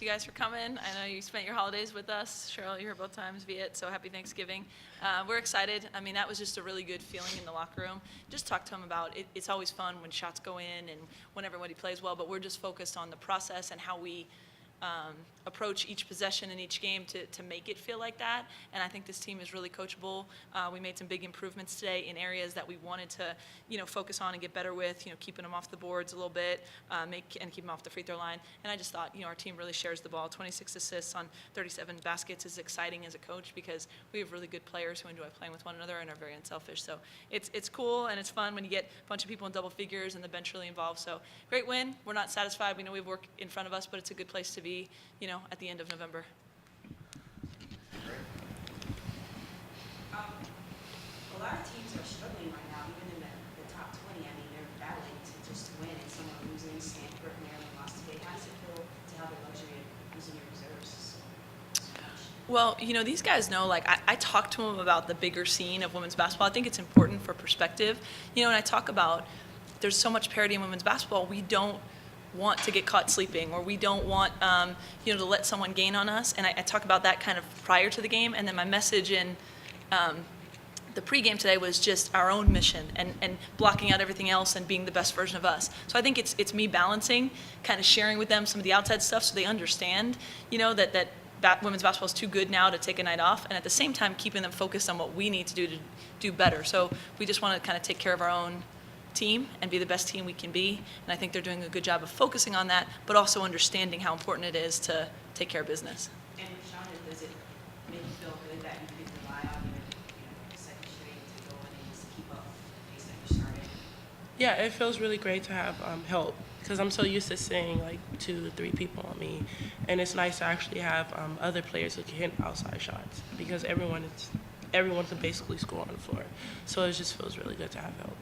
you guys for coming. I know you spent your holidays with us. Cheryl, you were both times via it, so happy Thanksgiving. We're excited. I mean, that was just a really good feeling in the locker room. Just talk to them about it. It's always fun when shots go in and when everybody plays well, but we're just focused on the process and how we approach each possession in each game to make it feel like that. And I think this team is really coachable. We made some big improvements today in areas that we wanted to, focus on and get better with, keeping them off the boards a little bit, keep them off the free throw line. And I just thought, our team really shares the ball. 26 assists on 37 baskets is exciting as a coach because we have really good players who enjoy playing with one another and are very unselfish. So it's cool and it's fun when you get a bunch of people in double figures and the bench really involved. So great win. We're not satisfied. We know we have work in front of us, but it's a good place to be, at the end of November. A lot of teams are struggling right now, even in the top 20. I mean, they're battling to just win, and some are losing. Stanford, Maryland lost today. How does it feel to have the luxury of using your reserves so much? Well, these guys know, I talk to them about the bigger scene of women's basketball. I think it's important for perspective. And I talk about there's so much parity in women's basketball. We don't want to get caught sleeping, or we don't want to let someone gain on us. And I talk about that kind of prior to the game, and then my message in the pregame today was just our own mission and blocking out everything else and being the best version of us. So I think it's me balancing, kind of sharing with them some of the outside stuff so they understand, that women's basketball is too good now to take a night off, and at the same time keeping them focused on what we need to do better. So we just want to kind of take care of our own team and be the best team we can be, and I think they're doing a good job of focusing on that, but also understanding how important it is to take care of business. And Reshanda, does it make you feel good that you can rely on your second string to go in and just keep up the pace that you started? Yeah, it feels really great to have help because I'm so used to seeing like 2 or 3 people on me, and it's nice to actually have other players who can hit outside shots because everyone can basically score on the floor. So it just feels really good to have help.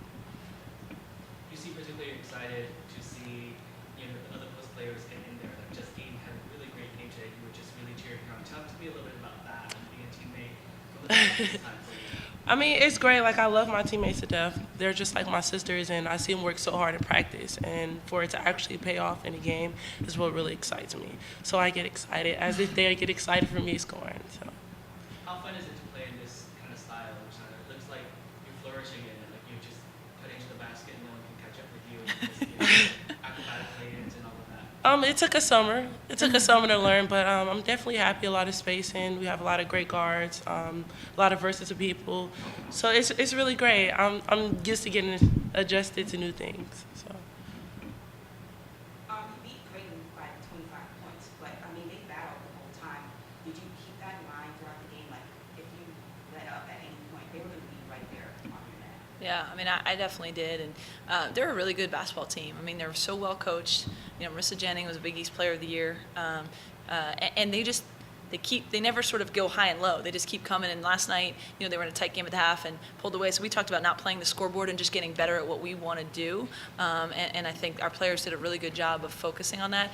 You seem particularly excited to see the other post players in there. Like Justine had a really great game today. You were just really cheering her on. Talk to me a little bit about that and being a teammate from the time for you. I mean, it's great. Like, I love my teammates to death. They're just like my sisters, and I see them work so hard in practice. And for it to actually pay off in a game is what really excites me. So I get excited as if they get excited for me scoring. So. How fun is it to play in this kind of style, Reshanda? It looks like you're flourishing in it. Like you just put it into the basket and no one can catch up with you. And just, acrobatic play-ins and all of that. It took a summer. It took a summer to learn, but I'm definitely happy. A lot of spacing. We have a lot of great guards. A lot of versatile people. So it's really great. I'm used to getting adjusted to new things. So. You beat Creighton by 25 points, but I mean they battled the whole time. Did you keep that in mind throughout the game? Like if you let up at any point, they were going to be right there on your neck. Yeah, I mean, I definitely did, and they're a really good basketball team. I mean, they're so well coached. Marissa Jennings was a Big East Player of the Year, and they never sort of go high and low. They just keep coming. And last night, they were in a tight game at the half and pulled away. So we talked about not playing the scoreboard and just getting better at what we want to do. And I think our players did a really good job of focusing on that.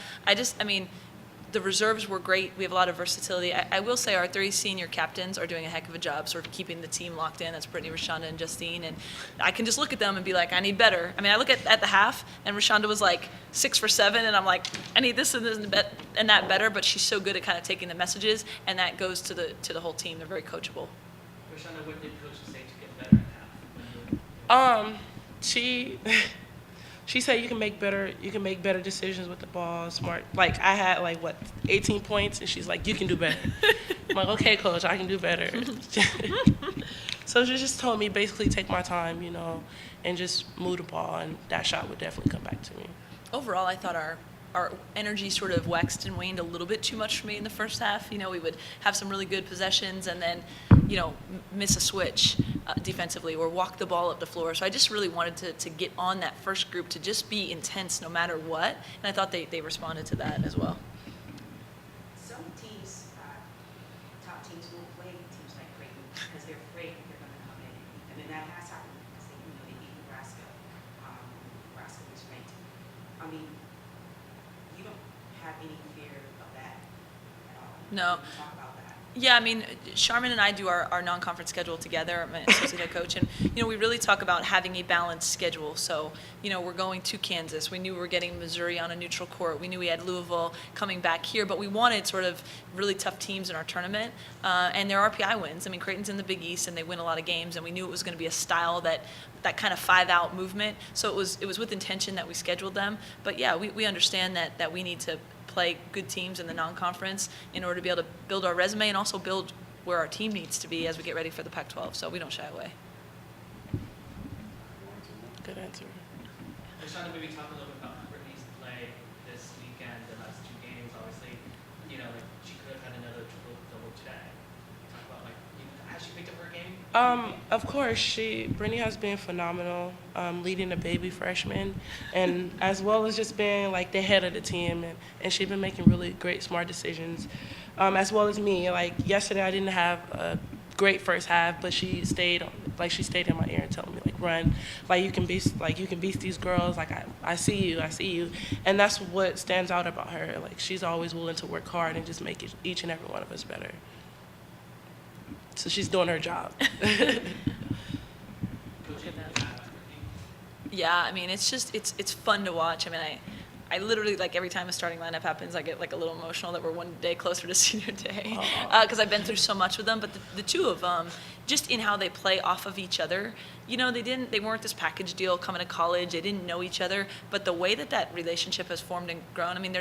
The reserves were great. We have a lot of versatility. I will say our 3 senior captains are doing a heck of a job sort of keeping the team locked in. That's Brittany, Reshanda, and Justine. And I can just look at them and be like, I need better. I mean, I look at the half, and Reshanda was like 6 for 7, and I'm like, I need this and this and that better. But she's so good at kind of taking the messages, and that goes to the whole team. They're very coachable. Reshanda, what did Coach say to get better at half? She said you can make better decisions with the ball, smart. Like I had 18 points, and she's like, you can do better. I'm like, okay, Coach, I can do better. So she just told me basically take my time, and just move the ball, and that shot would definitely come back to me. Overall, I thought our energy sort of waxed and waned a little bit too much for me in the first half. We would have some really good possessions and then, miss a switch defensively or walk the ball up the floor. So I just really wanted to get on that first group to just be intense no matter what. And I thought they responded to that as well. Some teams, top teams, won't play teams like Creighton because they're afraid they're going to come in. And then that has happened because they beat Nebraska. Nebraska was ranked. I mean, you don't have any fear of that at all. No. Talk about that. Yeah, I mean, Charmin and I do our non-conference schedule together. I'm an associate head coach, and we really talk about having a balanced schedule. So, we're going to Kansas. We knew we were getting Missouri on a neutral court. We knew we had Louisville coming back here, but we wanted sort of really tough teams in our tournament, and their RPI wins. I mean, Creighton's in the Big East, and they win a lot of games, and we knew it was going to be a style that kind of 5-out movement. So it was with intention that we scheduled them. But yeah, we understand that we need to play good teams in the non-conference in order to be able to build our resume and also build where our team needs to be as we get ready for the Pac-12. So we don't shy away. Good answer. Reshanda, maybe talk a little bit about Brittany's play this weekend, the last 2 games. Obviously, like she could have had another triple-double today. Talk about has she picked up her game? Of course, Brittany has been phenomenal, leading the baby freshman, and as well as just being like the head of the team, and she's been making really great, smart decisions, as well as me. Like yesterday, I didn't have a great first half, but she stayed in my ear and telling me run, you can beat these girls. I see you, and that's what stands out about her. She's always willing to work hard and just make each and every one of us better. So she's doing her job. Yeah, I mean, it's fun to watch. I mean, I literally, every time a starting lineup happens, I get a little emotional that we're one day closer to senior day, because I've been through so much with them. But the two of them, just in how they play off of each other, they weren't this package deal coming to college. They didn't know each other, but the way that relationship has formed and grown, I mean,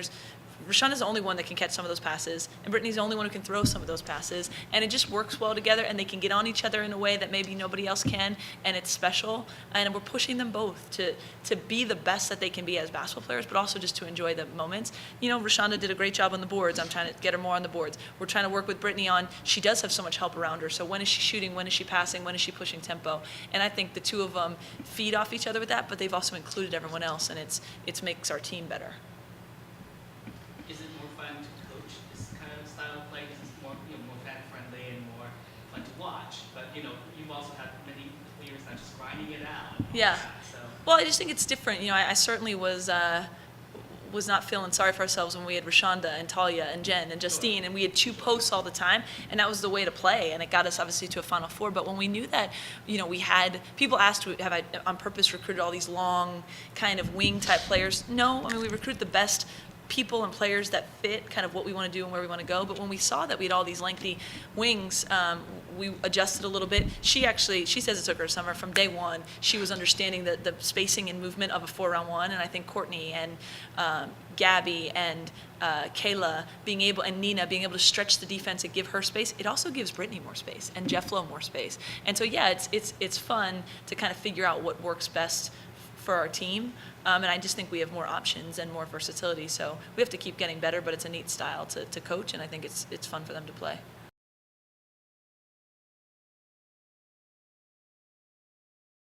Reshanda's the only one that can catch some of those passes, and Brittany's the only one who can throw some of those passes, and it just works well together, and they can get on each other in a way that maybe nobody else can, and it's special, and we're pushing them both to be the best that they can be as basketball players, but also just to enjoy the moments. Reshanda did a great job on the boards. I'm trying to get her more on the boards. We're trying to work with Brittany on, she does have so much help around her, so when is she shooting, when is she passing, when is she pushing tempo, and I think the two of them feed off each other with that, but they've also included everyone else, and it makes our team better. Is it more fun to coach this kind of style of play? Because it's more, more fan friendly and more fun to watch. But you've also had many players not just grinding it out. Yeah. So. Well, I just think it's different. I certainly was not feeling sorry for ourselves when we had Reshanda and Talia and Jen and Justine, and we had 2 posts all the time, and that was the way to play, and it got us obviously to a Final Four. But when we knew that, we had people asked, have I on purpose recruited all these long kind of wing type players? No, I mean we recruit the best people and players that fit kind of what we want to do and where we want to go. But when we saw that we had all these lengthy wings, we adjusted a little bit. She says it took her a summer. From day one, she was understanding the spacing and movement of a 4-on-1, and I think Courtney and Gabby and Kayla and Nina being able to stretch the defense and give her space. It also gives Brittany more space and Jeff Lowe more space. And so yeah, it's fun to kind of figure out what works best for our team, and I just think we have more options and more versatility, so we have to keep getting better, but it's a neat style to coach, and I think it's fun for them to play.